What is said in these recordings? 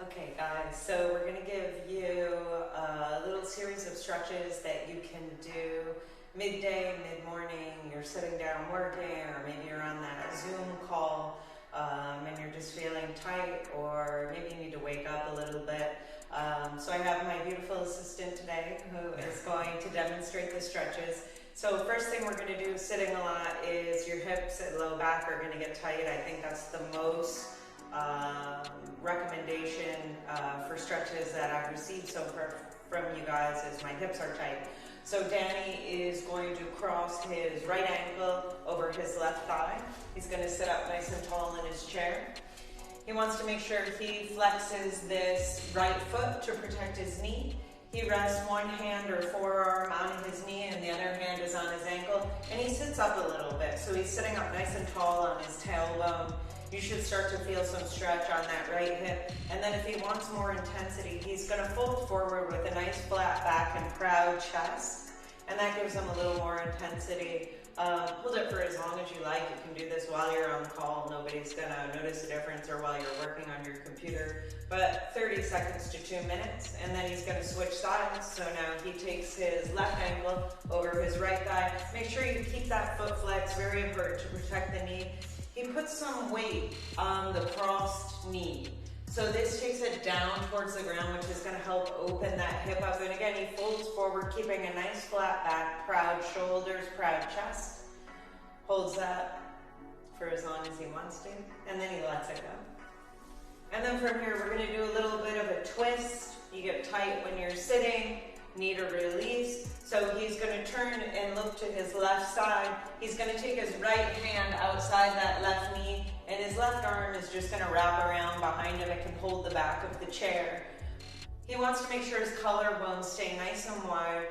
Okay guys, so we're going to give you a little series of stretches that you can do midday, mid-morning, you're sitting down working, or maybe you're on that Zoom call and you're just feeling tight, or maybe you need to wake up a little bit. So I have my beautiful assistant today who is going to demonstrate the stretches. So first thing we're going to do sitting a lot is your hips and low back are going to get tight. I think that's the most recommendation for stretches that I've received so far from you guys is my hips are tight. So Danny is going to cross his right ankle over his left thigh. He's going to sit up nice and tall in his chair. He wants to make sure he flexes this right foot to protect his knee. He rests one hand or forearm on his knee and the other hand is on his ankle, and he sits up a little bit. So he's sitting up nice and tall on his tailbone. You should start to feel some stretch on that right hip. And then if he wants more intensity, he's going to fold forward with a nice flat back and proud chest. And that gives him a little more intensity. Hold it for as long as you like. You can do this while you're on call. Nobody's going to notice a difference, or while you're working on your computer. But 30 seconds to 2 minutes. And then he's going to switch sides. So now he takes his left ankle over his right thigh. Make sure you keep that foot flexed. Very important to protect the knee. He puts some weight on the crossed knee. So this takes it down towards the ground, which is going to help open that hip up. And again, he folds forward, keeping a nice flat back, proud shoulders, proud chest. Holds that for as long as he wants to, and then he lets it go. And then from here, we're going to do a little bit of a twist. You get tight when you're sitting, need a release. So he's going to turn and look to his left side. He's going to take his right hand outside that left knee, and his left arm is just going to wrap around behind him. It can hold the back of the chair. He wants to make sure his collarbones stay nice and wide,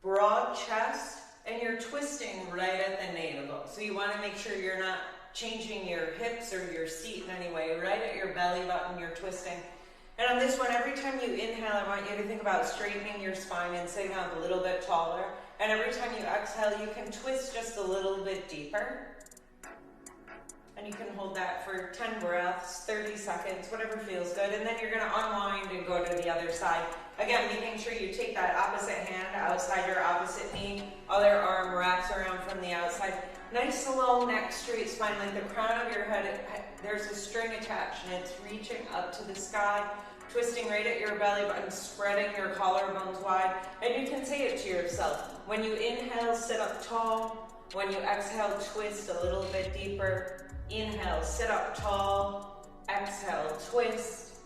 broad chest, and you're twisting right at the navel. So you want to make sure you're not changing your hips or your seat in any way. Right at your belly button, you're twisting. And on this one, every time you inhale, I want you to think about straightening your spine and sitting up a little bit taller. And every time you exhale, you can twist just a little bit deeper. And you can hold that for 10 breaths, 30 seconds, whatever feels good. And then you're going to unwind and go to the other side. Again, making sure you take that opposite hand outside your opposite knee. Other arm wraps around from the outside. Nice low neck, straight spine, like the crown of your head. There's a string attached and it's reaching up to the sky. Twisting right at your belly button, spreading your collarbones wide. And you can say it to yourself. When you inhale, sit up tall. When you exhale, twist a little bit deeper. Inhale, sit up tall. Exhale, twist.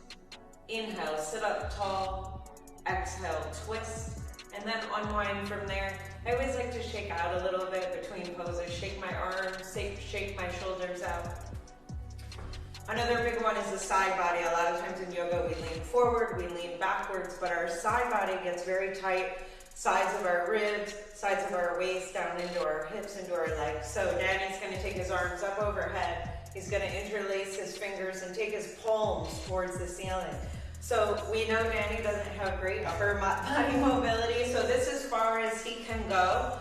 Inhale, sit up tall. Exhale, twist. And then unwind from there. I always like to shake out a little bit between poses. Shake my arms, shake my shoulders out. Another big one is the side body. A lot of times in yoga we lean forward, we lean backwards, but our side body gets very tight. Sides of our ribs, sides of our waist, down into our hips, into our legs. So Danny's going to take his arms up overhead. He's going to interlace his fingers and take his palms towards the ceiling. So we know Danny doesn't have great upper body mobility, so this is as far as he can go.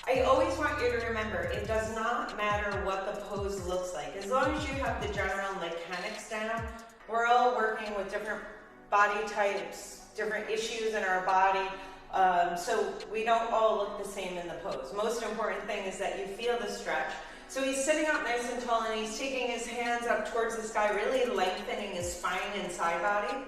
I always want you to remember, it does not matter what the pose looks like. As long as you have the general mechanics down, we're all working with different body types, different issues in our body, so we don't all look the same in the pose. Most important thing is that you feel the stretch. So he's sitting up nice and tall, and he's taking his hands up towards the sky, really lengthening his spine and side body.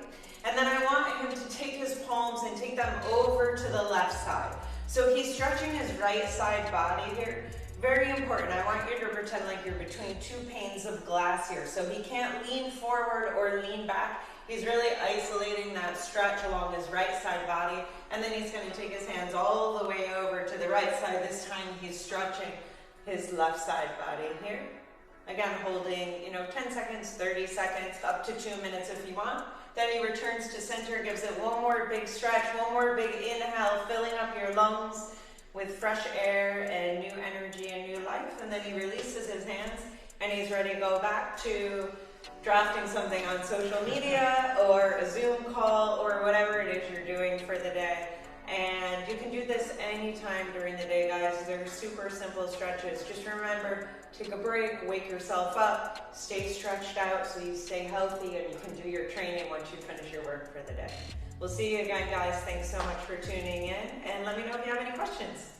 And then I want him to take his palms and take them over to the left side. So he's stretching his right side body here. Very important. I want you to pretend like you're between two panes of glass here. So he can't lean forward or lean back. He's really isolating that stretch along his right side body. And then he's going to take his hands all the way over to the right side. This time he's stretching his left side body here. Again, holding, 10 seconds, 30 seconds, up to 2 minutes if you want. Then he returns to center, gives it one more big stretch, one more big inhale, filling up your lungs with fresh air and new energy and new life. And then he releases his hands and he's ready to go back to drafting something on social media or a Zoom call or whatever it is you're doing for the day. And you can do this this anytime during the day, guys. They're super simple stretches. Just remember, take a break, wake yourself up, stay stretched out so you stay healthy and you can do your training once you finish your work for the day. We'll see you again, guys. Thanks so much for tuning in, and let me know if you have any questions.